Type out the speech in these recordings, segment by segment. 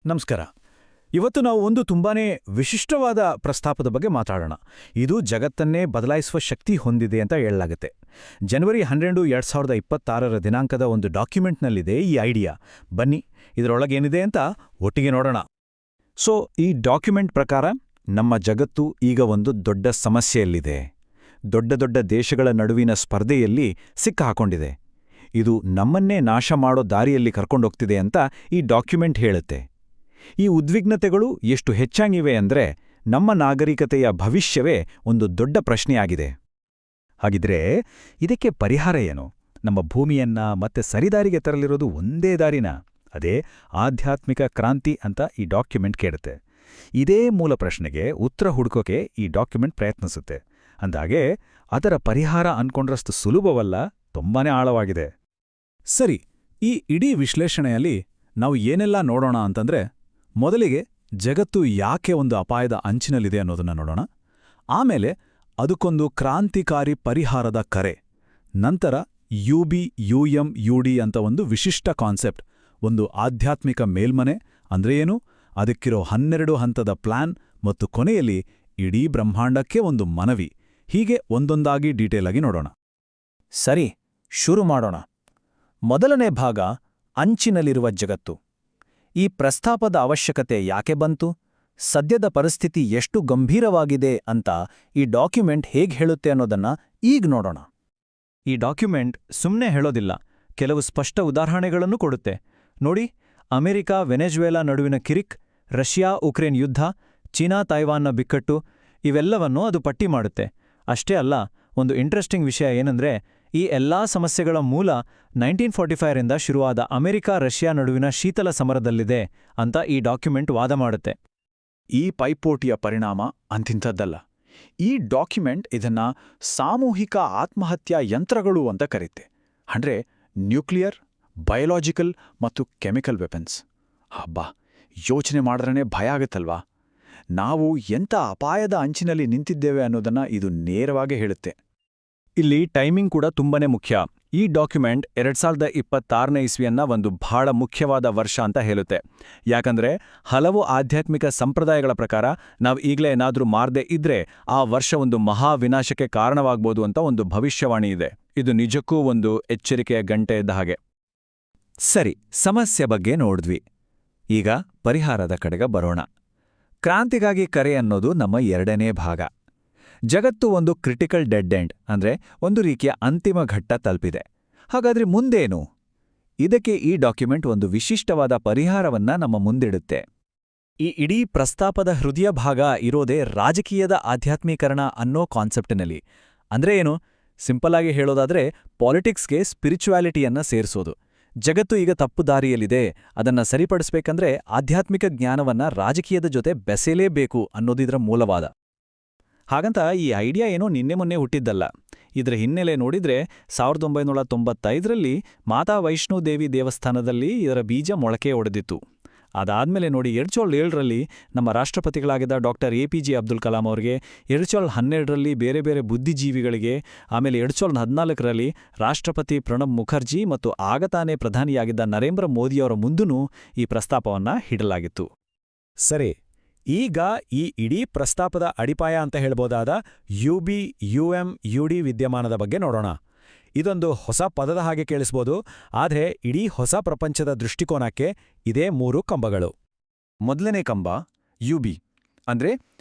ನಮಸ್ಕಾರ. ಇವತ್ತು ನಾವು ಒಂದು ತುಂಬಾನೇ ವಿಶಿಷ್ಟವಾದ ಪ್ರಸ್ತಾಪದ ಬಗ್ಗೆ ಮಾತಾಡೋಣ. ಇದು ಜಗತ್ತನ್ನೇ ಬದಲಾಯಿಸುವ ಶಕ್ತಿ ಹೊಂದಿದೆ ಅಂತ ಹೇಳಲಾಗುತ್ತೆ. ಜನವರಿ 12, 2026 ದಿನಾಂಕದ ಒಂದು ಡಾಕ್ಯುಮೆಂಟ್ನಲ್ಲಿದೆ ಈ ಐಡಿಯಾ. ಬನ್ನಿ, ಇದರೊಳಗೇನಿದೆ ಅಂತ ಒಟ್ಟಿಗೆ ನೋಡೋಣ. ಈ ಡಾಕ್ಯುಮೆಂಟ್ ಪ್ರಕಾರ ನಮ್ಮ ಜಗತ್ತು ಈಗ ಒಂದು ದೊಡ್ಡ ಸಮಸ್ಯೆಯಲ್ಲಿದೆ. ದೊಡ್ಡ ದೊಡ್ಡ ದೇಶಗಳ ನಡುವಿನ ಸ್ಪರ್ಧೆಯಲ್ಲಿ ಸಿಕ್ಕಾಕೊಂಡಿದೆ. ಇದು ನಮ್ಮನ್ನೇ ನಾಶ ಮಾಡೋ ದಾರಿಯಲ್ಲಿ ಕರ್ಕೊಂಡೋಗ್ತಿದೆ ಅಂತ ಈ ಡಾಕ್ಯುಮೆಂಟ್ ಹೇಳುತ್ತೆ. ಈ ಉದ್ವಿಗ್ನತೆಗಳು ಎಷ್ಟು ಹೆಚ್ಚಾಗಿವೆ ಅಂದ್ರೆ ನಮ್ಮ ನಾಗರಿಕತೆಯ ಭವಿಷ್ಯವೇ ಒಂದು ದೊಡ್ಡ ಪ್ರಶ್ನೆಯಾಗಿದೆ. ಹಾಗಿದ್ರೆ ಇದಕ್ಕೆ ಪರಿಹಾರ ಏನು? ನಮ್ಮ ಭೂಮಿಯನ್ನ ಮತ್ತೆ ಸರಿದಾರಿಗೆ ತರಲಿರೋದು ಒಂದೇ ದಾರಿನ? ಅದೇ ಆಧ್ಯಾತ್ಮಿಕ ಕ್ರಾಂತಿ ಅಂತ ಈ ಡಾಕ್ಯುಮೆಂಟ್ ಕೇಳುತ್ತೆ. ಇದೇ ಮೂಲ ಪ್ರಶ್ನೆಗೆ ಉತ್ತರ ಹುಡುಕೋಕೆ ಈ ಡಾಕ್ಯುಮೆಂಟ್ ಪ್ರಯತ್ನಿಸುತ್ತೆ. ಅಂದಾಗೆ ಅದರ ಪರಿಹಾರ ಅನ್ಕೊಂಡ್ರಷ್ಟು ಸುಲಭವಲ್ಲ, ತುಂಬಾನೇ ಆಳವಾಗಿದೆ. ಸರಿ, ಈ ಇಡೀ ವಿಶ್ಲೇಷಣೆಯಲ್ಲಿ ನಾವು ಏನೆಲ್ಲ ನೋಡೋಣ ಅಂತಂದ್ರೆ, ಮೊದಲಿಗೆ ಜಗತ್ತು ಯಾಕೆ ಒಂದು ಅಪಾಯದ ಅಂಚಿನಲ್ಲಿದೆ ಅನ್ನೋದನ್ನ ನೋಡೋಣ. ಆಮೇಲೆ ಅದಕ್ಕೊಂದು ಕ್ರಾಂತಿಕಾರಿ ಪರಿಹಾರದ ಕರೆ. ನಂತರ UBUMUD ಅಂತ ಒಂದು ವಿಶಿಷ್ಟ ಕಾನ್ಸೆಪ್ಟ್, ಒಂದು ಆಧ್ಯಾತ್ಮಿಕ ಮೇಲ್ಮನೆ ಅಂದ್ರೆ ಏನು, ಅದಕ್ಕಿರೋ 12 ಹಂತದ ಪ್ಲಾನ್, ಮತ್ತು ಕೊನೆಯಲ್ಲಿ ಇಡೀ ಬ್ರಹ್ಮಾಂಡಕ್ಕೆ ಒಂದು ಮನವಿ. ಹೀಗೆ ಒಂದೊಂದಾಗಿ ಡೀಟೇಲ್ ಆಗಿ ನೋಡೋಣ. ಸರಿ, ಶುರು ಮಾಡೋಣ. ಮೊದಲನೇ ಭಾಗ, ಅಂಚಿನಲ್ಲಿರುವ ಜಗತ್ತು. ಈ ಪ್ರಸ್ತಾಪದ ಅವಶ್ಯಕತೆ ಯಾಕೆ ಬಂತು? ಸದ್ಯದ ಪರಿಸ್ಥಿತಿ ಎಷ್ಟು ಗಂಭೀರವಾಗಿದೆ ಅಂತ ಈ ಡಾಕ್ಯುಮೆಂಟ್ ಹೇಗೆ ಹೇಳುತ್ತೆ ಅನ್ನೋದನ್ನ ಈಗ ನೋಡೋಣ. ಈ ಡಾಕ್ಯುಮೆಂಟ್ ಸುಮ್ಮನೆ ಹೇಳೋದಿಲ್ಲ, ಕೆಲವು ಸ್ಪಷ್ಟ ಉದಾಹರಣೆಗಳನ್ನು ಕೊಡುತ್ತೆ. ನೋಡಿ, ಅಮೆರಿಕ ವೆನೆಜುವೆಲಾ ನಡುವಿನ ಕಿರಿಕ್, ರಷ್ಯಾ ಉಕ್ರೇನ್ ಯುದ್ಧ, ಚೀನಾ ತೈವಾನ್ನ ಬಿಕ್ಕಟ್ಟು, ಇವೆಲ್ಲವನ್ನೂ ಅದು ಪಟ್ಟಿ ಮಾಡುತ್ತೆ. ಅಷ್ಟೇ ಅಲ್ಲ, ಒಂದು ಇಂಟ್ರೆಸ್ಟಿಂಗ್ ವಿಷಯ ಏನಂದ್ರೆ, ಈ ಎಲ್ಲಾ ಸಮಸ್ಯೆಗಳ ಮೂಲ 1945ರಿಂದ ಶುರುವಾದ ಅಮೆರಿಕ-ರಷ್ಯಾ ನಡುವಿನ ಶೀತಲ ಸಮರದಲ್ಲಿದೆ ಅಂತ ಈ ಡಾಕ್ಯುಮೆಂಟ್ ವಾದ ಮಾಡುತ್ತೆ. ಈ ಪೈಪೋಟಿಯ ಪರಿಣಾಮ ಅಂತಿಂಥದ್ದಲ್ಲ. ಈ ಡಾಕ್ಯುಮೆಂಟ್ ಇದನ್ನ ಸಾಮೂಹಿಕ ಆತ್ಮಹತ್ಯಾ ಯಂತ್ರಗಳು ಅಂತ ಕರೀತೆ. ಅಂದ್ರೆ ನ್ಯೂಕ್ಲಿಯರ್, ಬಯೋಲಾಜಿಕಲ್ ಮತ್ತು ಕೆಮಿಕಲ್ ವೆಪನ್ಸ್. ಹಬ್ಬಾ, ಯೋಚನೆ ಮಾಡಿದ್ರೇ ಭಯ ಆಗತ್ತಲ್ವಾ? ನಾವು ಎಂಥ ಅಪಾಯದ ಅಂಚಿನಲ್ಲಿ ನಿಂತಿದ್ದೇವೆ ಅನ್ನೋದನ್ನ ಇದು ನೇರವಾಗಿ ಹೇಳುತ್ತೆ. ಇಲ್ಲಿ ಟೈಮಿಂಗ್ ಕೂಡ ತುಂಬಾನೇ ಮುಖ್ಯ. ಈ ಡಾಕ್ಯುಮೆಂಟ್ 2026ನೇ ಇಸ್ವಿಯನ್ನ ಒಂದು ಬಹಳ ಮುಖ್ಯವಾದ ವರ್ಷ ಅಂತ ಹೇಳುತ್ತೆ. ಯಾಕಂದ್ರೆ ಹಲವು ಆಧ್ಯಾತ್ಮಿಕ ಸಂಪ್ರದಾಯಗಳ ಪ್ರಕಾರ ನಾವು ಈಗಲೇ ಏನಾದ್ರೂ ಮಾರದೇ ಇದ್ರೆ ಆ ವರ್ಷ ಒಂದು ಮಹಾ ವಿನಾಶಕ್ಕೆ ಕಾರಣವಾಗ್ಬೋದು ಅಂತ ಒಂದು ಭವಿಷ್ಯವಾಣಿ ಇದೆ. ಇದು ನಿಜಕ್ಕೂ ಒಂದು ಎಚ್ಚರಿಕೆಯ ಗಂಟೆ ಇದ್ದ ಹಾಗೆ. ಸರಿ, ಸಮಸ್ಯೆ ಬಗ್ಗೆ ನೋಡಿದ್ವಿ. ಈಗ ಪರಿಹಾರದ ಕಡೆಗೆ ಬರೋಣ. ಕ್ರಾಂತಿಗಾಗಿ ಕರೆ ಅನ್ನೋದು ನಮ್ಮ ಎರಡನೇ ಭಾಗ. ಜಗತ್ತು ಒಂದು ಕ್ರಿಟಿಕಲ್ ಡೆಡ್ ಎಂಡ್, ಅಂದ್ರೆ ಒಂದು ರೀತಿಯ ಅಂತಿಮ ಘಟ್ಟ ತಲುಪಿದೆ. ಹಾಗಾದ್ರೆ ಮುಂದೇನು? ಇದಕ್ಕೆ ಈ ಡಾಕ್ಯುಮೆಂಟ್ ಒಂದು ವಿಶಿಷ್ಟವಾದ ಪರಿಹಾರವನ್ನ ನಮ್ಮ ಮುಂದಿಡುತ್ತೆ. ಈ ಇಡೀ ಪ್ರಸ್ತಾಪದ ಹೃದಯ ಭಾಗ ಇರೋದೇ ರಾಜಕೀಯದ ಆಧ್ಯಾತ್ಮೀಕರಣ ಅನ್ನೋ ಕಾನ್ಸೆಪ್ಟಿನಲ್ಲಿ. ಅಂದ್ರೆ ಏನು? ಸಿಂಪಲ್ ಆಗಿ ಹೇಳೋದಾದ್ರೆ, ಪಾಲಿಟಿಕ್ಸ್ಗೆ ಸ್ಪಿರಿಚುವಾಲಿಟಿಯನ್ನ ಸೇರಿಸೋದು. ಜಗತ್ತು ಈಗ ತಪ್ಪು ದಾರಿಯಲ್ಲಿದೆ, ಅದನ್ನ ಸರಿಪಡಿಸ್ಬೇಕಂದ್ರೆ ಆಧ್ಯಾತ್ಮಿಕ ಜ್ಞಾನವನ್ನ ರಾಜಕೀಯದ ಜೊತೆ ಬೆಸೆಯಲೇಬೇಕು ಅನ್ನೋದಿದ್ರ ಮೂಲವಾದ. ಹಾಗಂತ ಈ ಐಡಿಯಾ ಏನೋ ನಿನ್ನೆ ಮೊನ್ನೆ ಹುಟ್ಟಿದ್ದಲ್ಲ. ಇದರ ಹಿನ್ನೆಲೆ ನೋಡಿದ್ರೆ 1995ರಲ್ಲಿ ಮಾತಾ ವೈಷ್ಣೋದೇವಿ ದೇವಸ್ಥಾನದಲ್ಲಿ ಇದರ ಬೀಜ ಮೊಳಕೆ ಒಡೆದಿತ್ತು. ಅದಾದ್ಮೇಲೆ ನೋಡಿ, 2007ರಲ್ಲಿ ನಮ್ಮ ರಾಷ್ಟ್ರಪತಿಗಳಾಗಿದ್ದ ಡಾಕ್ಟರ್ APJ ಅಬ್ದುಲ್ ಕಲಾಂ ಅವರಿಗೆ, 2012ರಲ್ಲಿ ಬೇರೆ ಬೇರೆ ಬುದ್ಧಿಜೀವಿಗಳಿಗೆ, ಆಮೇಲೆ 2014ರಲ್ಲಿ ರಾಷ್ಟ್ರಪತಿ ಪ್ರಣಬ್ ಮುಖರ್ಜಿ ಮತ್ತು ಆಗತಾನೆ ಪ್ರಧಾನಿಯಾಗಿದ್ದ ನರೇಂದ್ರ ಮೋದಿಯವರ ಮುಂದೂ ಈ ಪ್ರಸ್ತಾಪವನ್ನ ಇಡಲಾಗಿತ್ತು. ಸರಿ, ಈಗ ಈ ಇಡೀ ಪ್ರಸ್ತಾಪದ ಅಡಿಪಾಯ ಅಂತ ಹೇಳ್ಬೋದಾದ UBUMUD ವಿದ್ಯಮಾನದ ಬಗ್ಗೆ ನೋಡೋಣ. ಇದೊಂದು ಹೊಸ ಪದದ ಹಾಗೆ ಕೇಳಿಸ್ಬೋದು, ಆದ್ರೆ ಇಡೀ ಹೊಸ ಪ್ರಪಂಚದ ದೃಷ್ಟಿಕೋನಕ್ಕೆ ಇದೇ 3 ಕಂಬಗಳು. ಮೊದಲನೇ ಕಂಬ UB ಅಂದ್ರೆ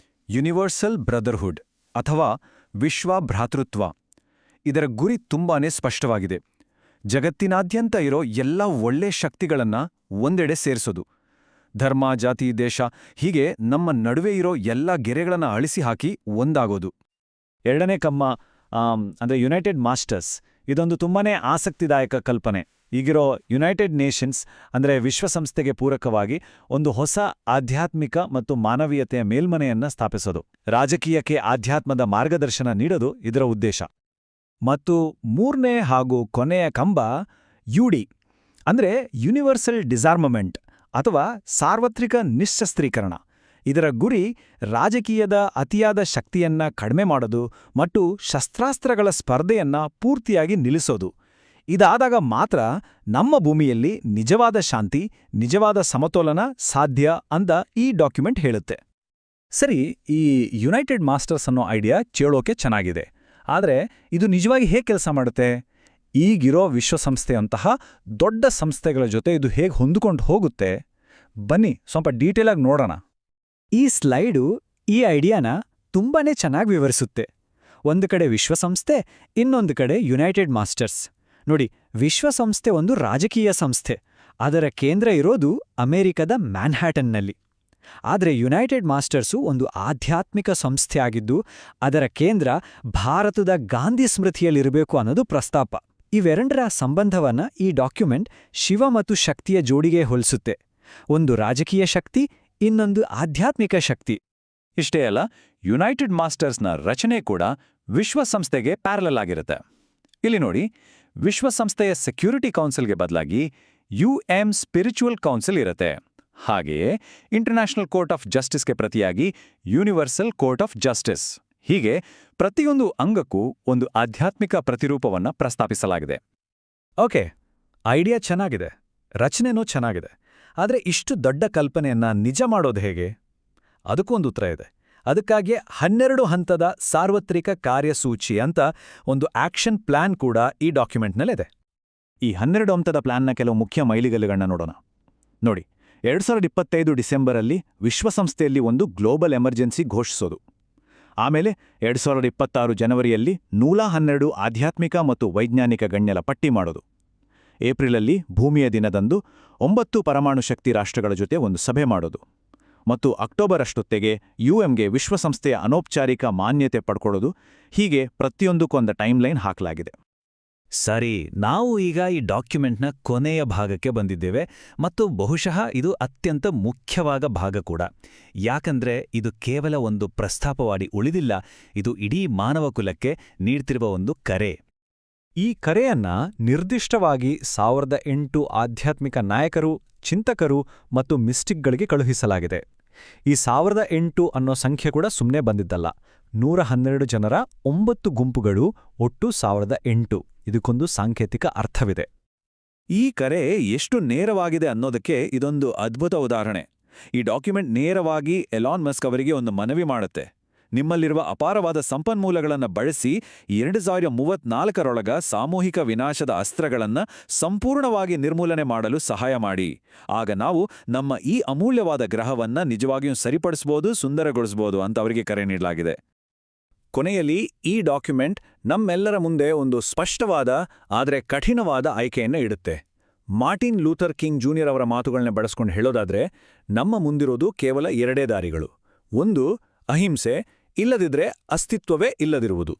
ಯೂನಿವರ್ಸಲ್ ಬ್ರದರ್ಹುಡ್ ಅಥವಾ ವಿಶ್ವ ಭ್ರಾತೃತ್ವ. ಇದರ ಗುರಿ ತುಂಬಾನೇ ಸ್ಪಷ್ಟವಾಗಿದೆ. ಜಗತ್ತಿನಾದ್ಯಂತ ಇರೋ ಎಲ್ಲ ಒಳ್ಳೆ ಶಕ್ತಿಗಳನ್ನ ಒಂದೆಡೆ ಸೇರಿಸೋದು. ಧರ್ಮ, ಜಾತಿ, ದೇಶ, ಹೀಗೆ ನಮ್ಮ ನಡುವೆ ಇರೋ ಎಲ್ಲ ಗೆರೆಗಳನ್ನ ಅಳಿಸಿ ಹಾಕಿ ಒಂದಾಗೋದು. ಎರಡನೇ ಕಂಬ ಅಂದ್ರೆ ಯುನೈಟೆಡ್ ಮಾಸ್ಟರ್ಸ್. ಇದೊಂದು ತುಂಬಾನೇ ಆಸಕ್ತಿದಾಯಕ ಕಲ್ಪನೆ. ಈಗಿರೋ ಯುನೈಟೆಡ್ ನೇಷನ್ಸ್ ಅಂದ್ರೆ ವಿಶ್ವಸಂಸ್ಥೆಗೆ ಪೂರಕವಾಗಿ ಒಂದು ಹೊಸ ಆಧ್ಯಾತ್ಮಿಕ ಮತ್ತು ಮಾನವೀಯತೆಯ ಮೇಲ್ಮನೆಯನ್ನ ಸ್ಥಾಪಿಸೋದು. ರಾಜಕೀಯಕ್ಕೆ ಆಧ್ಯಾತ್ಮದ ಮಾರ್ಗದರ್ಶನ ನೀಡೋದು ಇದರ ಉದ್ದೇಶ. ಮತ್ತು ಮೂರನೇ ಹಾಗೂ ಕೊನೆಯ ಕಂಬ UD ಅಂದ್ರೆ ಯೂನಿವರ್ಸಲ್ ಡಿಸಾರ್ಮಮೆಂಟ್ ಅಥವಾ ಸಾರ್ವತ್ರಿಕ ನಿಶ್ಶಸ್ತ್ರೀಕರಣ. ಇದರ ಗುರಿ ರಾಜಕೀಯದ ಅತಿಯಾದ ಶಕ್ತಿಯನ್ನ ಕಡಿಮೆ ಮಾಡೋದು ಮತ್ತು ಶಸ್ತ್ರಾಸ್ತ್ರಗಳ ಸ್ಪರ್ಧೆಯನ್ನ ಪೂರ್ತಿಯಾಗಿ ನಿಲ್ಲಿಸೋದು. ಇದಾದಾಗ ಮಾತ್ರ ನಮ್ಮ ಭೂಮಿಯಲ್ಲಿ ನಿಜವಾದ ಶಾಂತಿ, ನಿಜವಾದ ಸಮತೋಲನ ಸಾಧ್ಯ ಅಂತ ಈ ಡಾಕ್ಯುಮೆಂಟ್ ಹೇಳುತ್ತೆ. ಸರಿ, ಈ ಯುನೈಟೆಡ್ ಮಾಸ್ಟರ್ಸ್ ಅನ್ನೋ ಐಡಿಯಾ ಕೇಳೋಕೆ ಚೆನ್ನಾಗಿದೆ. ಆದರೆ ಇದು ನಿಜವಾಗಿ ಹೇಗೆ ಕೆಲಸ ಮಾಡುತ್ತೆ? ಈಗಿರೋ ವಿಶ್ವಸಂಸ್ಥೆಯಂತಹ ದೊಡ್ಡ ಸಂಸ್ಥೆಗಳ ಜೊತೆ ಇದು ಹೇಗೆ ಹೊಂದಿಕೊಂಡು ಹೋಗುತ್ತೆ? ಬನ್ನಿ ಸ್ವಲ್ಪ ಡೀಟೇಲಾಗಿ ನೋಡೋಣ. ಈ ಸ್ಲೈಡು ಈ ಐಡಿಯಾನ ತುಂಬಾನೇ ಚೆನ್ನಾಗಿ ವಿವರಿಸುತ್ತೆ. ಒಂದು ಕಡೆ ವಿಶ್ವಸಂಸ್ಥೆ, ಇನ್ನೊಂದು ಕಡೆ ಯುನೈಟೆಡ್ ಮಾಸ್ಟರ್ಸ್. ನೋಡಿ, ವಿಶ್ವಸಂಸ್ಥೆ ಒಂದು ರಾಜಕೀಯ ಸಂಸ್ಥೆ. ಅದರ ಕೇಂದ್ರ ಇರೋದು ಅಮೆರಿಕದ ಮ್ಯಾನ್ಹ್ಯಾಟನ್ನಲ್ಲಿ. ಆದರೆ ಯುನೈಟೆಡ್ ಮಾಸ್ಟರ್ಸು ಒಂದು ಆಧ್ಯಾತ್ಮಿಕ ಸಂಸ್ಥೆ ಆಗಿದ್ದು ಅದರ ಕೇಂದ್ರ ಭಾರತದ ಗಾಂಧಿ ಸ್ಮೃತಿಯಲ್ಲಿರಬೇಕು ಅನ್ನೋದು ಪ್ರಸ್ತಾಪ. ಇವೆರಡರ ಸಂಬಂಧವನ್ನ ಈ ಡಾಕ್ಯುಮೆಂಟ್ ಶಿವ ಮತ್ತು ಶಕ್ತಿಯ ಜೋಡಿಗೆ ಹೋಲಿಸುತ್ತೆ. ಒಂದು ರಾಜಕೀಯ ಶಕ್ತಿ, ಇನ್ನೊಂದು ಆಧ್ಯಾತ್ಮಿಕ ಶಕ್ತಿ. ಇಷ್ಟೇ ಅಲ್ಲ, ಯುನೈಟೆಡ್ ಮಾಸ್ಟರ್ಸ್ನ ರಚನೆ ಕೂಡ ವಿಶ್ವಸಂಸ್ಥೆಗೆ ಪ್ಯಾರಲಲ್ ಆಗಿರುತ್ತೆ. ಇಲ್ಲಿ ನೋಡಿ, ವಿಶ್ವಸಂಸ್ಥೆಯ ಸೆಕ್ಯೂರಿಟಿ ಕೌನ್ಸಿಲ್ಗೆ ಬದಲಾಗಿ UN ಸ್ಪಿರಿಚುವಲ್ ಕೌನ್ಸಿಲ್ ಇರುತ್ತೆ. ಹಾಗೆಯೇ ಇಂಟರ್ನ್ಯಾಷನಲ್ ಕೋರ್ಟ್ ಆಫ್ ಜಸ್ಟಿಸ್ಗೆ ಪ್ರತಿಯಾಗಿ ಯೂನಿವರ್ಸಲ್ ಕೋರ್ಟ್ ಆಫ್ ಜಸ್ಟಿಸ್. ಹೀಗೆ ಪ್ರತಿಯೊಂದು ಅಂಗಕ್ಕೂ ಒಂದು ಆಧ್ಯಾತ್ಮಿಕ ಪ್ರತಿರೂಪವನ್ನ ಪ್ರಸ್ತಾಪಿಸಲಾಗಿದೆ. ಓಕೆ, ಐಡಿಯಾ ಚೆನ್ನಾಗಿದೆ, ರಚನೆನೂ ಚೆನ್ನಾಗಿದೆ. ಆದರೆ ಇಷ್ಟು ದೊಡ್ಡ ಕಲ್ಪನೆಯನ್ನ ನಿಜ ಮಾಡೋದು ಹೇಗೆ? ಅದಕ್ಕೂ ಒಂದು ಉತ್ತರ ಇದೆ. ಅದಕ್ಕಾಗಿಯೇ 12 ಹಂತದ ಸಾರ್ವತ್ರಿಕ ಕಾರ್ಯಸೂಚಿ ಅಂತ ಒಂದು ಆಕ್ಷನ್ ಪ್ಲಾನ್ ಕೂಡ ಈ ಡಾಕ್ಯುಮೆಂಟ್ನಲ್ಲಿದೆ. ಈ 12 ಹಂತದ ಪ್ಲಾನ್ನ ಕೆಲವು ಮುಖ್ಯ ಮೈಲಿಗಲ್ಲುಗಳನ್ನ ನೋಡೋಣ. ನೋಡಿ, 2025 ಡಿಸೆಂಬರಲ್ಲಿ ವಿಶ್ವಸಂಸ್ಥೆಯಲ್ಲಿ ಒಂದು ಗ್ಲೋಬಲ್ ಎಮರ್ಜೆನ್ಸಿ ಘೋಷಿಸೋದು. ಆಮೇಲೆ 2026 ಜನವರಿಯಲ್ಲಿ 112 ಆಧ್ಯಾತ್ಮಿಕ ಮತ್ತು ವೈಜ್ಞಾನಿಕ ಗಣ್ಯರ ಪಟ್ಟಿ ಮಾಡೋದು. ಏಪ್ರಿಲಲ್ಲಿ ಭೂಮಿಯ ದಿನದಂದು 9 ಪರಮಾಣು ಶಕ್ತಿ ರಾಷ್ಟ್ರಗಳ ಜೊತೆ ಒಂದು ಸಭೆ ಮಾಡೋದು. ಮತ್ತು ಅಕ್ಟೋಬರ್ ಅಷ್ಟೊತ್ತಿಗೆ UNಗೆ ವಿಶ್ವಸಂಸ್ಥೆಯ ಅನೌಪಚಾರಿಕ ಮಾನ್ಯತೆ ಪಡ್ಕೊಳ್ಳೋದು. ಹೀಗೆ ಪ್ರತಿಯೊಂದಕ್ಕೊಂದು ಟೈಮ್ಲೈನ್ ಹಾಕಲಾಗಿದೆ. ಸರಿ, ನಾವು ಈಗ ಈ ಡಾಕ್ಯುಮೆಂಟ್ನ ಕೊನೆಯ ಭಾಗಕ್ಕೆ ಬಂದಿದ್ದೇವೆ ಮತ್ತು ಬಹುಶಃ ಇದು ಅತ್ಯಂತ ಮುಖ್ಯವಾದ ಭಾಗ ಕೂಡ. ಯಾಕಂದ್ರೆ ಇದು ಕೇವಲ ಒಂದು ಪ್ರಸ್ತಾಪವಾಡಿ ಉಳಿದಿಲ್ಲ, ಇದು ಇಡೀ ಮಾನವ ಕುಲಕ್ಕೆ ನೀಡ್ತಿರುವ ಒಂದು ಕರೆ. ಈ ಕರೆಯನ್ನ ನಿರ್ದಿಷ್ಟವಾಗಿ 1008 ಆಧ್ಯಾತ್ಮಿಕ ನಾಯಕರು, ಚಿಂತಕರು ಮತ್ತು ಮಿಸ್ಟಿಕ್ಗಳಿಗೆ ಕಳುಹಿಸಲಾಗಿದೆ. ಈ 1008 ಅನ್ನೋ ಸಂಖ್ಯೆ ಕೂಡ ಸುಮ್ಮನೆ ಬಂದಿದ್ದಲ್ಲ. 112 ಜನರ 9 ಗುಂಪುಗಳು, ಒಟ್ಟು 1008. ಇದಕ್ಕೊಂದು ಸಾಂಕೇತಿಕ ಅರ್ಥವಿದೆ. ಈ ಕರೆ ಎಷ್ಟು ನೇರವಾಗಿದೆ ಅನ್ನೋದಕ್ಕೆ ಇದೊಂದು ಅದ್ಭುತ ಉದಾಹರಣೆ. ಈ ಡಾಕ್ಯುಮೆಂಟ್ ನೇರವಾಗಿ ಎಲಾನ್ ಮಸ್ಕ್ ಅವರಿಗೆ ಒಂದು ಮನವಿ ಮಾಡುತ್ತೆ. ನಿಮ್ಮಲ್ಲಿರುವ ಅಪಾರವಾದ ಸಂಪನ್ಮೂಲಗಳನ್ನು ಬಳಸಿ 2034ರೊಳಗ ಸಾಮೂಹಿಕ ವಿನಾಶದ ಅಸ್ತ್ರಗಳನ್ನು ಸಂಪೂರ್ಣವಾಗಿ ನಿರ್ಮೂಲನೆ ಮಾಡಲು ಸಹಾಯ ಮಾಡಿ. ಆಗ ನಾವು ನಮ್ಮ ಈ ಅಮೂಲ್ಯವಾದ ಗ್ರಹವನ್ನ ನಿಜವಾಗಿಯೂ ಸರಿಪಡಿಸಬಹುದು, ಸುಂದರಗೊಳಿಸಬಹುದು ಅಂತ ಅವರಿಗೆ ಕರೆ ನೀಡಲಾಗಿದೆ. ಕೊನೆಯಲ್ಲಿ ಈ ಡಾಕ್ಯುಮೆಂಟ್ ನಮ್ಮೆಲ್ಲರ ಮುಂದೆ ಒಂದು ಸ್ಪಷ್ಟವಾದ ಆದರೆ ಕಠಿಣವಾದ ಆಯ್ಕೆಯನ್ನು ಇಡುತ್ತೆ. ಮಾರ್ಟಿನ್ ಲೂಥರ್ ಕಿಂಗ್ ಜೂನಿಯರ್ ಅವರ ಮಾತುಗಳನ್ನ ಬಳಸ್ಕೊಂಡು ಹೇಳೋದಾದ್ರೆ, ನಮ್ಮ ಮುಂದಿರೋದು ಕೇವಲ 2 ದಾರಿಗಳು. ಒಂದು ಅಹಿಂಸೆ, ಇಲ್ಲದಿದ್ರೆ ಅಸ್ತಿತ್ವವೇ ಇಲ್ಲದಿರುವುದು.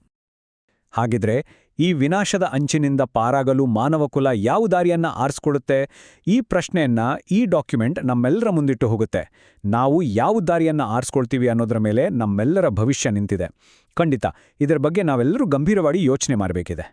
ಹಾಗಿದ್ರೆ ಈ ವಿನಾಶದ ಅಂಚಿನಿಂದ ಪಾರಾಗಲು ಮಾನವಕುಲ ಯಾವ ದಾರಿಯನ್ನ ಆರಿಸ್ಕೊಡುತ್ತೆ? ಈ ಪ್ರಶ್ನೆಯನ್ನ ಈ ಡಾಕ್ಯುಮೆಂಟ್ ನಮ್ಮೆಲ್ಲರ ಮುಂದಿಟ್ಟು ಹೋಗುತ್ತೆ. ನಾವು ಯಾವ ದಾರಿಯನ್ನ ಆರಿಸ್ಕೊಳ್ತೀವಿ ಅನ್ನೋದ್ರ ಮೇಲೆ ನಮ್ಮೆಲ್ಲರ ಭವಿಷ್ಯ ನಿಂತಿದೆ. ಖಂಡಿತ ಇದರ ಬಗ್ಗೆ ನಾವೆಲ್ಲರೂ ಗಂಭೀರವಾಗಿ ಯೋಚನೆ ಮಾಡಬೇಕಿದೆ.